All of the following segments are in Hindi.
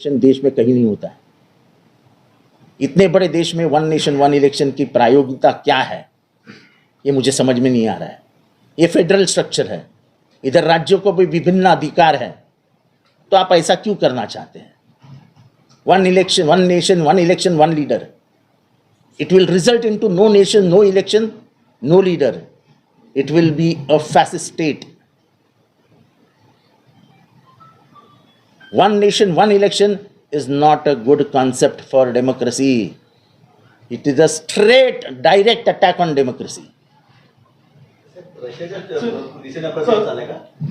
देश में कहीं नहीं होता है। इतने बड़े देश में वन नेशन वन इलेक्शन की प्रायोगिकता क्या है, ये मुझे समझ में नहीं आ रहा है। ये फेडरल स्ट्रक्चर है, इधर राज्यों को भी विभिन्न अधिकार है, तो आप ऐसा क्यों करना चाहते हैं? One election one nation one election one leader, it will result into no nation, no election, no leader. It will be a fascist state. One nation, one election is not a good concept for democracy. It is a straight, direct attack on democracy.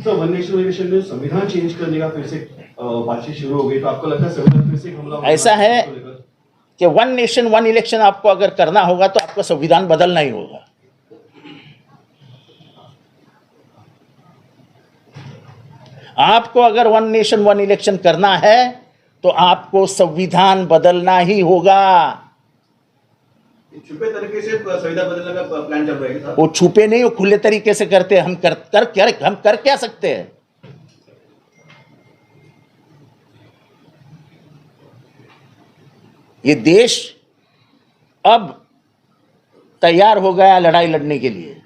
Sir one nation election में संविधान चेंज करने का फिर से बातचीत शुरू हो गई, तो आपको लगता है संविधान फिर से हमला होगा? ऐसा है कि वन नेशन वन इलेक्शन आपको अगर करना होगा तो आपको संविधान बदलना ही होगा। आपको अगर वन नेशन वन इलेक्शन करना है तो आपको संविधान बदलना ही होगा। छुपे तरीके से संविधान बदलने का प्लान चल रहा है साहब? वो छुपे नहीं, वो खुले तरीके से करते हैं। हम कर क्या सकते हैं? ये देश अब तैयार हो गया लड़ाई लड़ने के लिए।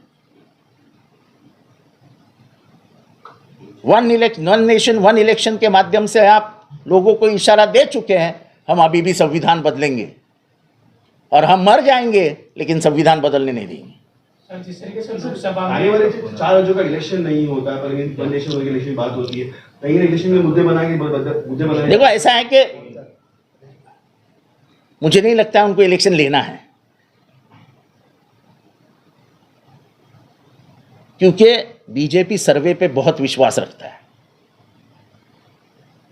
वन नेशन वन इलेक्शन के माध्यम से आप लोगों को इशारा दे चुके हैं, हम अभी भी संविधान बदलेंगे और हम मर जाएंगे लेकिन संविधान बदलने नहीं देंगे। जिस तरीके से लोकसभा में आने वाले 4 राज्यों का इलेक्शन नहीं होता है, पर वन नेशन वन इलेक्शन की बात होती है, कहीं इलेक्शन में मुद्दे बनाए। देखो ऐसा है कि मुझे नहीं लगता उनको इलेक्शन लेना है, क्योंकि बीजेपी सर्वे पे बहुत विश्वास रखता है।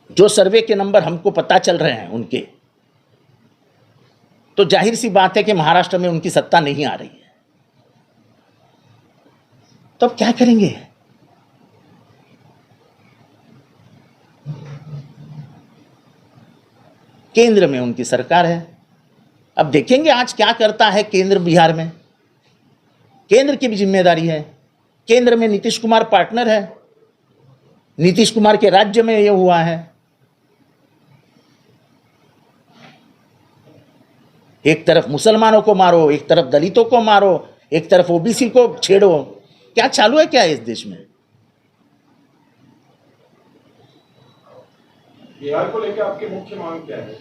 जो सर्वे के नंबर हमको पता चल रहे हैं उनके, तो जाहिर सी बात है कि महाराष्ट्र में उनकी सत्ता नहीं आ रही है, तो अब क्या करेंगे? केंद्र में उनकी सरकार है, अब देखेंगे आज क्या करता है केंद्र बिहार में। केंद्र की भी जिम्मेदारी है, केंद्र में नीतीश कुमार पार्टनर है, नीतीश कुमार के राज्य में यह हुआ है। एक तरफ मुसलमानों को मारो, एक तरफ दलितों को मारो, एक तरफ ओबीसी को छेड़ो, क्या चालू है क्या इस देश में? बिहार को लेकर आपकी मुख्य मांग क्या है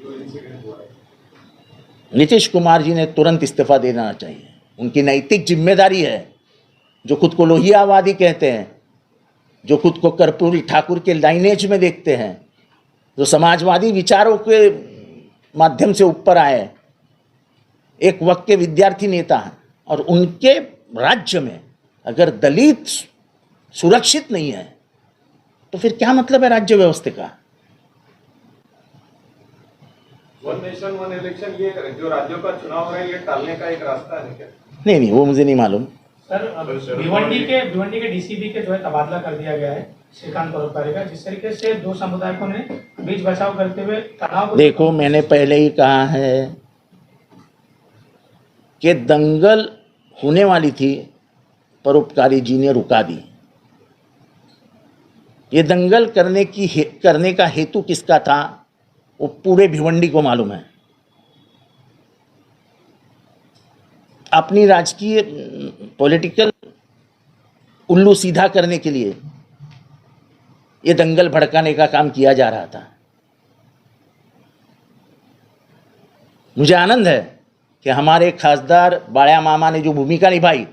जो इंसिडेंट हुआ है? नीतीश कुमार जी ने तुरंत इस्तीफा दे देना चाहिए। उनकी नैतिक जिम्मेदारी है, जो खुद को लोहियावादी कहते हैं, जो खुद को कर्पूरी ठाकुर के लाइनेज में देखते हैं, जो समाजवादी विचारों के माध्यम से ऊपर आए, एक वक्त के विद्यार्थी नेता हैं, और उनके राज्य में अगर दलित सुरक्षित नहीं है तो फिर क्या मतलब है राज्य व्यवस्था का? वन नेशन वन इलेक्शन ये जो राज्यों का चुनाव है ये टालने का एक रास्ता है क्या? नहीं, वो मुझे नहीं मालूम। सर भिवंडी के डीसीपी के जो है तबादला कर दिया गया है श्रीकांत परोपकारी का, जिस तरीके से दो समुदायों ने बीच बचाव करते हुए तनाव। देखो, मैंने पहले ही कहा है कि दंगल होने वाली थी, परोपकारी जी ने रुका दी। ये दंगल करने का हेतु किसका था वो पूरे भिवंडी को मालूम है। अपनी राजकीय पॉलिटिकल उल्लू सीधा करने के लिए ये दंगल भड़काने का काम किया जा रहा था। मुझे आनंद है कि हमारे खासदार बाळ्या मामा ने जो भूमिका निभाई,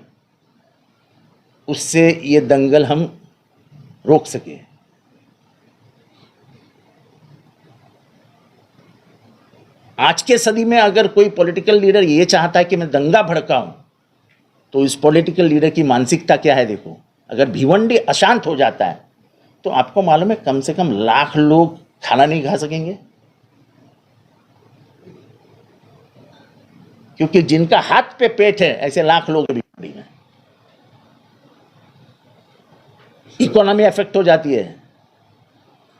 उससे ये दंगल हम रोक सके। आज के सदी में अगर कोई पॉलिटिकल लीडर ये चाहता है कि मैं दंगा भड़काऊं, तो इस पॉलिटिकल लीडर की मानसिकता क्या है? देखो, अगर भिवंडी अशांत हो जाता है तो आपको मालूम है कम से कम लाख लोग खाना नहीं खा सकेंगे, क्योंकि जिनका हाथ पे पेट है ऐसे लाख लोग भिवंडी में। इकोनॉमी अफेक्ट हो जाती है।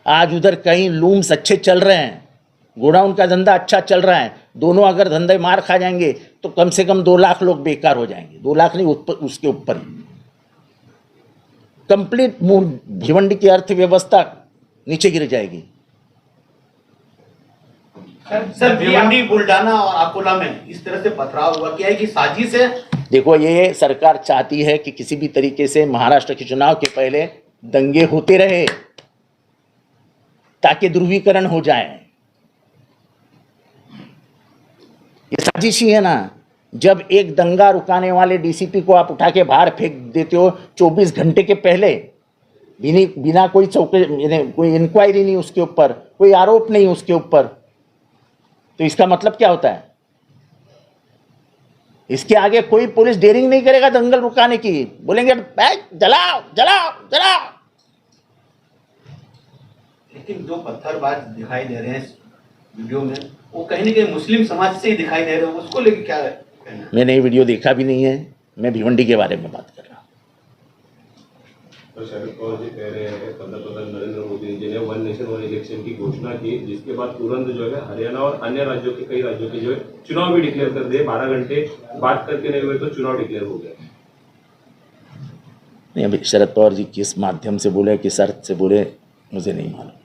आज उधर कहीं लूम्स अच्छे चल रहे हैं, गोडाउन का धंधा अच्छा चल रहा है, दोनों अगर धंधे मार खा जाएंगे तो कम से कम 2 लाख लोग बेकार हो जाएंगे। 2 लाख नहीं, उसके ऊपर ही कंप्लीट भिवंडी की अर्थव्यवस्था नीचे गिर जाएगी। सर भिवंडी बुल्डाना और अकोला में इस तरह से पथराव हुआ, क्या है कि साजिश है? देखो, ये सरकार चाहती है कि किसी भी तरीके से महाराष्ट्र के चुनाव के पहले दंगे होते रहे ताकि ध्रुवीकरण हो जाए। ये साजिश ही है ना। जब एक दंगा रुकाने वाले डीसीपी को आप उठा के बाहर फेंक देते हो 24 घंटे के पहले, बिना कोई कोई इंक्वायरी नहीं उसके ऊपर, कोई आरोप नहीं उसके ऊपर, तो इसका मतलब क्या होता है? इसके आगे कोई पुलिस डेयरिंग नहीं करेगा दंगल रुकाने की। बोलेंगे जलाओ जलाओ जलाओ। लेकिन जो पत्थरबाज दिखाई दे रहे हैं इस वीडियो में, वो कहीं ना कहीं मुस्लिम समाज से ही दिखाई दे रहे हैं, उसको लेके क्या कहना है? मैंने ये वीडियो देखा भी नहीं है, मैं भिवंडी के बारे में बात कर रहा हूँ। तो शरद पवार जी कह रहे हैं पंतप्रधान नरेंद्र मोदी जी ने 1 नेशन 1 इलेक्शन की घोषणा की, जिसके बाद तुरंत जो है हरियाणा और अन्य राज्यों के कई राज्यों के जो है चुनाव भी डिक्लेयर कर दिए। 12 घंटे बात करके नहीं हुए तो चुनाव डिक्लेयर हो गया। नहीं, अभी शरद पवार जी किस माध्यम से बोले, किस अर्थ से बोले, मुझे नहीं मालूम।